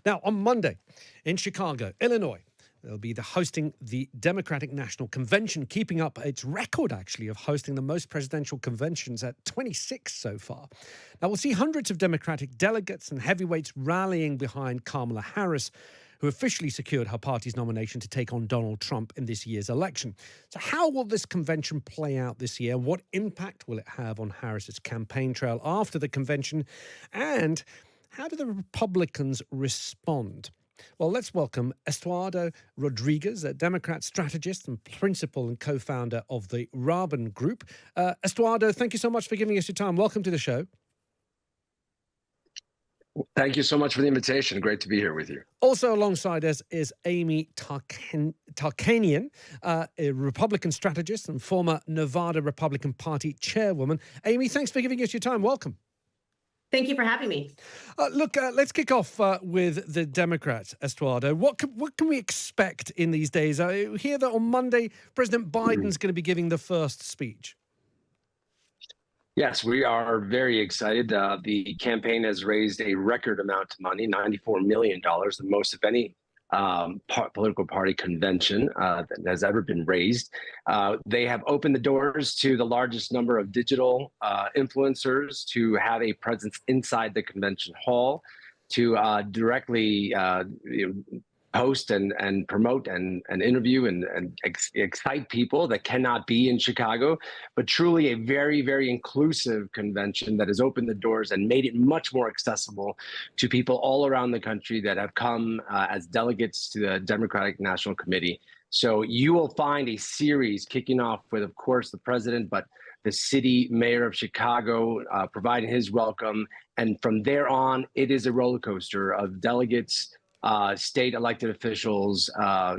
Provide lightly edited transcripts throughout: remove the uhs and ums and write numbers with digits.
Now, on Monday in Chicago, Illinois, they'll be hosting the Democratic National Convention, keeping up its record, actually, of hosting the most presidential conventions at 26 so far. Now, we'll see hundreds of Democratic delegates and heavyweights rallying behind Kamala Harris, who officially secured her party's nomination to take on Donald Trump in this year's election. So how will this convention play out this year? What impact will it have on Harris's campaign trail after the convention? And how do the Republicans respond? Well, let's welcome Estuardo Rodriguez, a Democrat strategist and principal and co-founder of the Raben Group. Estuardo, thank you so much for giving us your time. Welcome to the show. Thank you so much for the invitation. Great to be here with you. Also alongside us is Amy Tarkanian, a Republican strategist and former Nevada Republican Party chairwoman. Amy, thanks for giving us your time. Welcome. Thank you for having me. Let's kick off with the Democrats, Estuardo. What can we expect in these days? I hear that on Monday, President Biden's going to be giving the first speech. Yes, we are very excited. The campaign has raised a record amount of money, $94 million, the most of any political party convention that has ever been raised. They have opened the doors to the largest number of digital influencers to have a presence inside the convention hall, to directly post and promote and interview and excite people that cannot be in Chicago, but truly a very, very inclusive convention that has opened the doors and made it much more accessible to people all around the country that have come as delegates to the Democratic National Committee. So you will find a series kicking off with, of course, the president, but the city mayor of Chicago providing his welcome. And from there on, it is a roller coaster of delegates, state elected officials,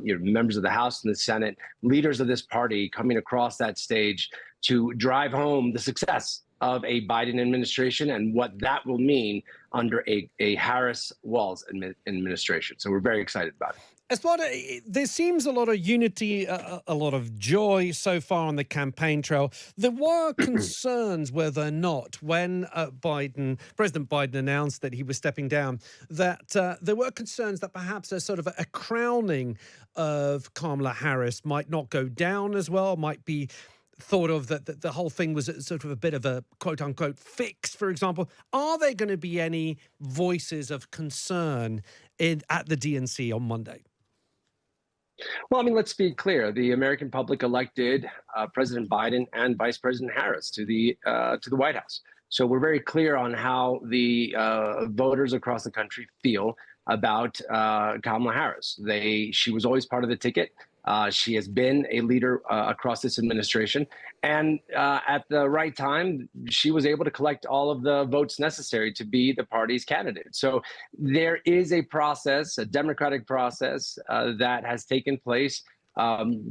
members of the House and the Senate, leaders of this party coming across that stage to drive home the success of a Biden administration and what that will mean under a Harris-Walz administration. So we're very excited about it. Estuardo, there seems a lot of unity, a lot of joy so far on the campaign trail. There were concerns, were there not, when President Biden announced that he was stepping down, that there were concerns that perhaps a sort of a crowning of Kamala Harris might not go down as well, might be thought of that the whole thing was sort of a bit of a quote-unquote fix, for example. Are there going to be any voices of concern at the DNC on Monday? Well, I mean, let's be clear. The American public elected President Biden and Vice President Harris to the White House. So we're very clear on how the voters across the country feel about Kamala Harris. She was always part of the ticket. She has been a leader across this administration. And at the right time, she was able to collect all of the votes necessary to be the party's candidate. So there is a process, a democratic process that has taken place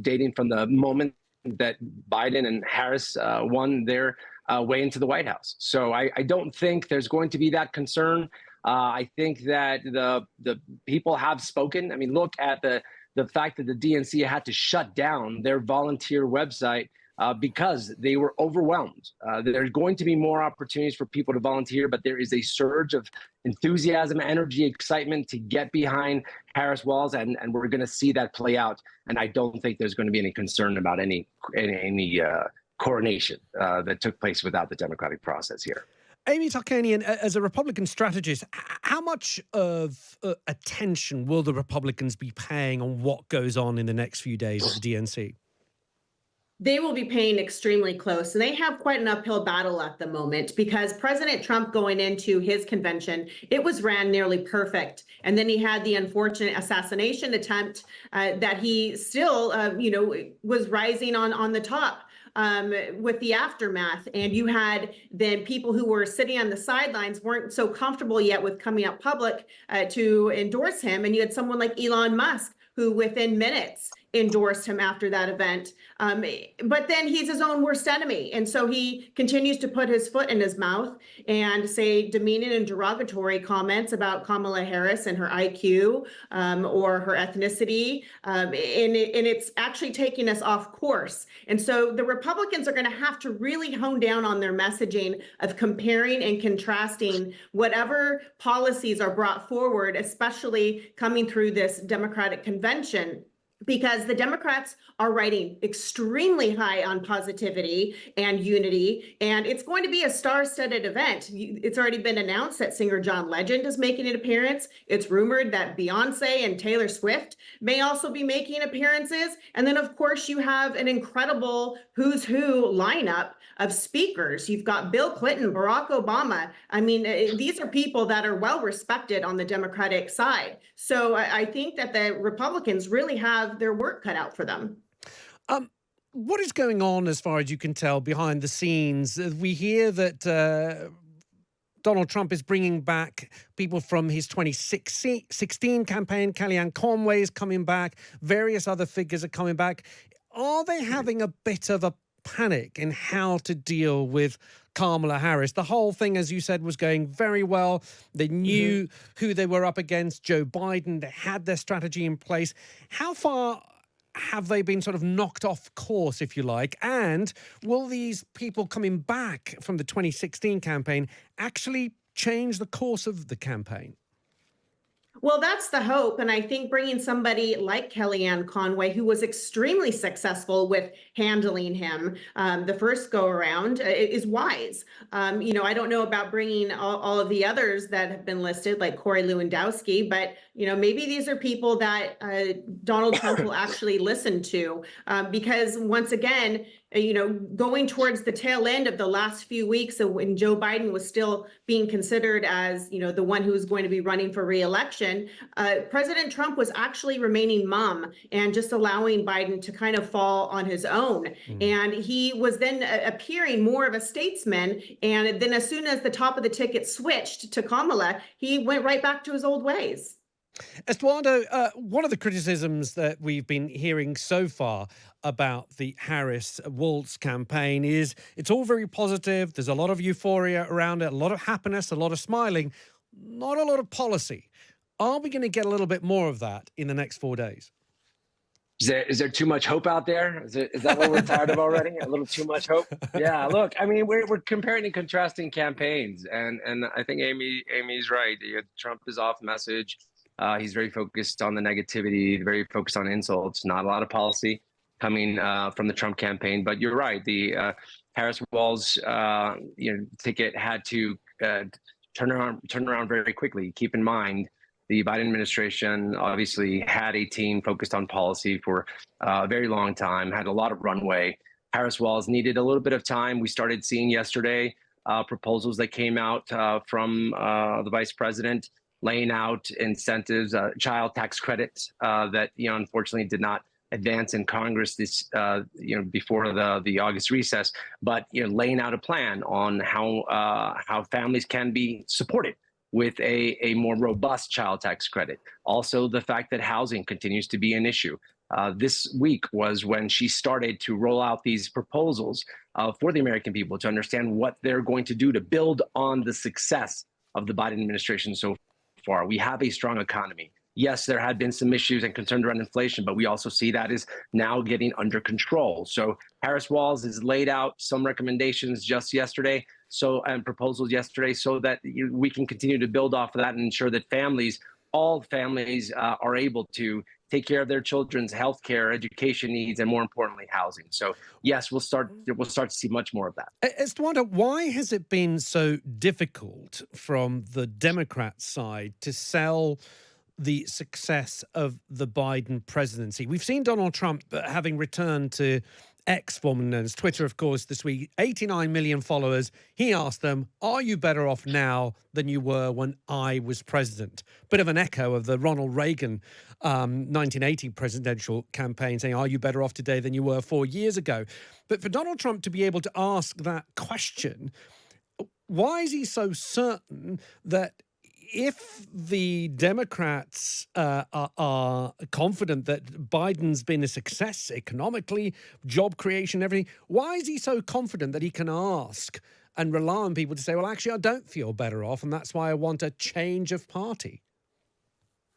dating from the moment that Biden and Harris won their way into the White House. So I don't think there's going to be that concern. I think that the people have spoken. I mean, look at the fact that the DNC had to shut down their volunteer website because they were overwhelmed. There's going to be more opportunities for people to volunteer, but there is a surge of enthusiasm, energy, excitement to get behind Harris-Walz, and we're going to see that play out. And I don't think there's going to be any concern about any coronation that took place without the democratic process here. Amy Tarkanian, as a Republican strategist, how much of attention will the Republicans be paying on what goes on in the next few days at the DNC? They will be paying extremely close, and they have quite an uphill battle at the moment because President Trump going into his convention, it was ran nearly perfect. And then he had the unfortunate assassination attempt that he still, was rising on the top. With the aftermath, and you had then people who were sitting on the sidelines weren't so comfortable yet with coming out public to endorse him, and you had someone like Elon Musk who within minutes endorsed him after that event. But then he's his own worst enemy. And so he continues to put his foot in his mouth and say demeaning and derogatory comments about Kamala Harris and her IQ or her ethnicity. And it's actually taking us off course. And so the Republicans are going to have to really hone down on their messaging of comparing and contrasting whatever policies are brought forward, especially coming through this Democratic convention, because the Democrats are writing extremely high on positivity and unity, and it's going to be a star-studded event. It's already been announced that singer John Legend is making an appearance. It's rumored that Beyonce and Taylor Swift may also be making appearances. And then, of course, you have an incredible who's who lineup of speakers. You've got Bill Clinton, Barack Obama. I mean, these are people that are well respected on the Democratic side. So I think that the Republicans really have their work cut out for them. What is going on, as far as you can tell, behind the scenes? We hear that Donald Trump is bringing back people from his 2016 campaign. Kellyanne Conway is coming back. Various other figures are coming back. Are they having a bit of a panic in how to deal with Kamala Harris? The whole thing, as you said, was going very well. They knew who they were up against, Joe Biden. They had their strategy in place. How far have they been sort of knocked off course, if you like? And will these people coming back from the 2016 campaign actually change the course of the campaign? Well, that's the hope. And I think bringing somebody like Kellyanne Conway, who was extremely successful with handling him the first go around, is wise. I don't know about bringing all of the others that have been listed, like Corey Lewandowski, but, maybe these are people that Donald Trump will actually listen to because once again, going towards the tail end of the last few weeks when Joe Biden was still being considered as, the one who was going to be running for re-election, President Trump was actually remaining mum and just allowing Biden to kind of fall on his own. And he was then appearing more of a statesman. And then as soon as the top of the ticket switched to Kamala, he went right back to his old ways. Estuardo, one of the criticisms that we've been hearing so far about the Harris-Walz campaign is it's all very positive. There's a lot of euphoria around it, a lot of happiness, a lot of smiling, not a lot of policy. Are we going to get a little bit more of that in the next 4 days? Is there too much hope out there? Is that what we're tired of already? A little too much hope? Yeah, look, I mean, we're comparing and contrasting campaigns. And I think Amy's right. Trump is off message. He's very focused on the negativity, very focused on insults, not a lot of policy coming from the Trump campaign. But you're right. The Harris-Walz ticket had to turn around very quickly. Keep in mind, the Biden administration obviously had a team focused on policy for a very long time, had a lot of runway. Harris-Walz needed a little bit of time. We started seeing yesterday proposals that came out from the vice president laying out incentives, child tax credits that unfortunately did not advance in Congress this before the August recess, but laying out a plan on how families can be supported with a more robust child tax credit. Also, the fact that housing continues to be an issue. This week was when she started to roll out these proposals for the American people to understand what they're going to do to build on the success of the Biden administration so far. We have a strong economy. Yes, there had been some issues and concerns around inflation, but we also see that is now getting under control. So Harris-Walz has laid out some recommendations just yesterday, and proposals yesterday, so that we can continue to build off of that and ensure that all families are able to take care of their children's health care, education needs, and more importantly, housing. So yes, we'll start to see much more of that. Estuardo, why has it been so difficult from the Democrat side to sell the success of the Biden presidency? We've seen Donald Trump having returned to X, formerly known as Twitter, of course, this week, 89 million followers. He asked them, are you better off now than you were when I was president? Bit of an echo of the Ronald Reagan 1980 presidential campaign, saying, are you better off today than you were 4 years ago? But for Donald Trump to be able to ask that question, why is he so certain that if the Democrats are confident that Biden's been a success economically, job creation, everything, why is he so confident that he can ask and rely on people to say, well, actually, I don't feel better off, and that's why I want a change of party?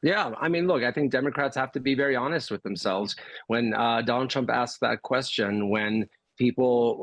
Yeah, I mean, look, I think Democrats have to be very honest with themselves. When Donald Trump asked that question, when people,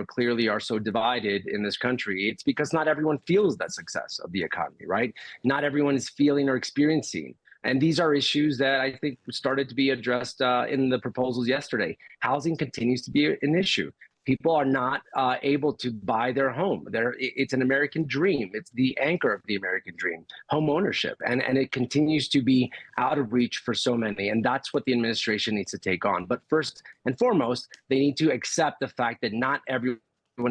clearly are so divided in this country, it's because not everyone feels that success of the economy, right? Not everyone is feeling or experiencing. And these are issues that I think started to be addressed in the proposals yesterday. Housing continues to be an issue. People are not able to buy their home. It's an American dream. It's the anchor of the American dream, home ownership. And it continues to be out of reach for so many. And that's what the administration needs to take on. But first and foremost, they need to accept the fact that not everyone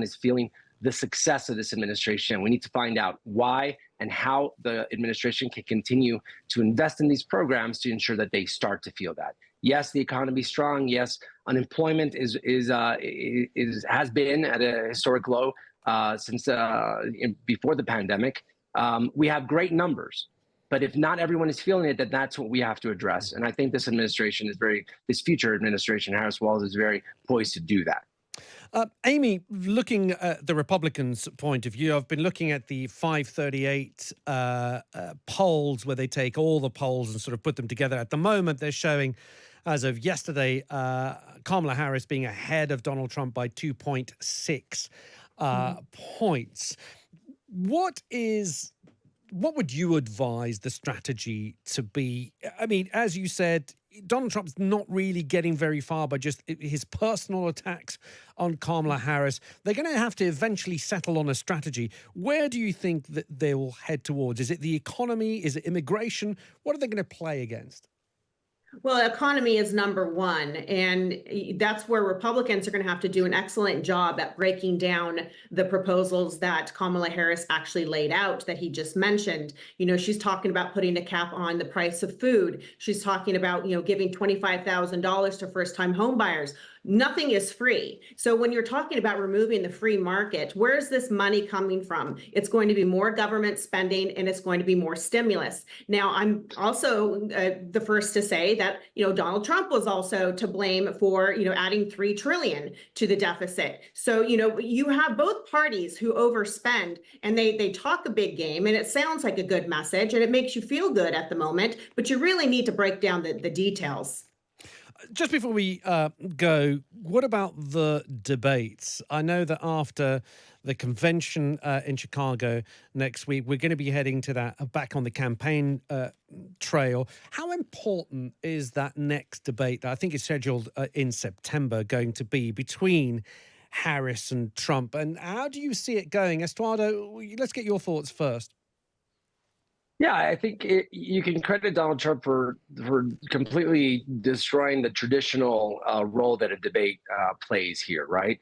is feeling the success of this administration. We need to find out why and how the administration can continue to invest in these programs to ensure that they start to feel that. Yes, the economy is strong. Yes, unemployment has been at a historic low since before the pandemic. We have great numbers, but if not everyone is feeling it, then that's what we have to address. And I think this administration this future administration, Harris-Walz, is very poised to do that. Amy, looking at the Republicans' point of view, I've been looking at the 538 polls where they take all the polls and sort of put them together. At the moment, they're showing, as of yesterday, Kamala Harris being ahead of Donald Trump by 2.6 points. What would you advise the strategy to be? I mean, as you said, Donald Trump's not really getting very far by just his personal attacks on Kamala Harris. They're going to have to eventually settle on a strategy. Where do you think that they will head towards? Is it the economy? Is it immigration? What are they going to play against? Well, economy is number one, and that's where Republicans are going to have to do an excellent job at breaking down the proposals that Kamala Harris actually laid out that he just mentioned. You know, she's talking about putting a cap on the price of food. She's talking about, giving $25,000 to first-time home buyers. Nothing is free. So when you're talking about removing the free market, where's this money coming from? It's going to be more government spending, and it's going to be more stimulus. Now, I'm also the first to say that, Donald Trump was also to blame for, adding $3 trillion to the deficit. So, you have both parties who overspend, and they talk a big game, and it sounds like a good message, and it makes you feel good at the moment, but you really need to break down the details. Just before we go, what about the debates? I know that after the convention in Chicago next week, we're going to be heading to that back on the campaign trail. How important is that next debate that I think is scheduled in September going to be between Harris and Trump? And how do you see it going? Estuardo, let's get your thoughts first. Yeah, I think you can credit Donald Trump for completely destroying the traditional role that a debate plays here, right?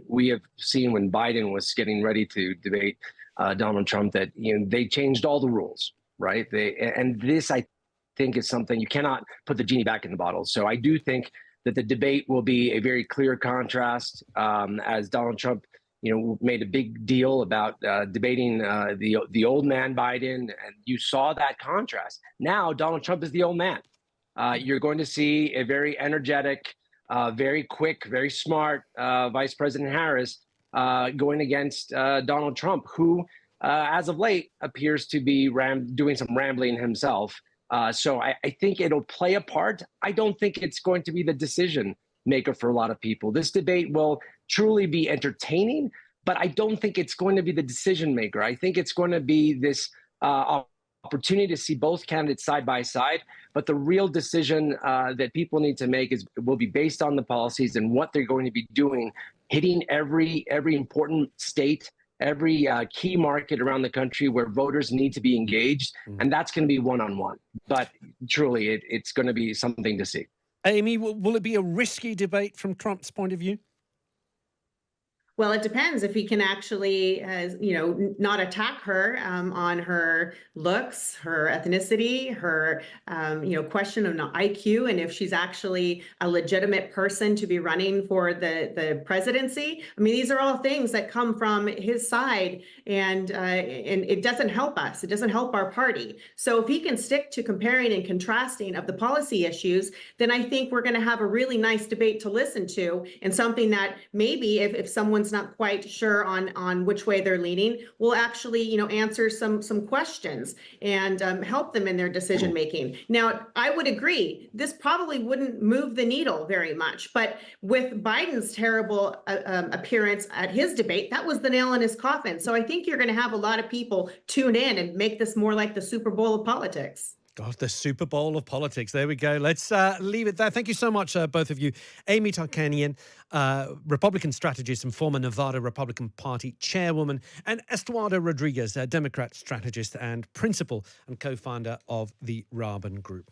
We have seen when Biden was getting ready to debate Donald Trump that they changed all the rules, right? And this, I think, is something you cannot put the genie back in the bottle. So I do think that the debate will be a very clear contrast as Donald Trump made a big deal about debating the old man Biden, and you saw that contrast. Now Donald Trump is the old man. You're going to see a very energetic, very quick, very smart Vice President Harris going against Donald Trump, who, as of late, appears to be doing some rambling himself. So I think it'll play a part. I don't think it's going to be the decision maker for a lot of people. This debate will truly be entertaining, but I don't think it's going to be the decision maker. I think it's going to be this opportunity to see both candidates side by side. But the real decision that people need to make will be based on the policies and what they're going to be doing, hitting every important state, every key market around the country where voters need to be engaged. And that's going to be one-on-one. But truly, it's going to be something to see. Amy, will it be a risky debate from Trump's point of view? Well, it depends if he can actually, not attack her on her looks, her ethnicity, her, question of IQ, and if she's actually a legitimate person to be running for the presidency. I mean, these are all things that come from his side, and it doesn't help us. It doesn't help our party. So if he can stick to comparing and contrasting of the policy issues, then I think we're going to have a really nice debate to listen to, and something that maybe if someone's not quite sure on which way they're leaning, will actually, answer some questions and help them in their decision making. Now, I would agree, this probably wouldn't move the needle very much, but with Biden's terrible appearance at his debate, that was the nail in his coffin. So I think you're going to have a lot of people tune in and make this more like the Super Bowl of politics. God, the Super Bowl of politics. There we go. Let's leave it there. Thank you so much, both of you. Amy Tarkanian, Republican strategist and former Nevada Republican Party chairwoman, and Estuardo Rodriguez, Democrat strategist and principal and co-founder of the Raben Group.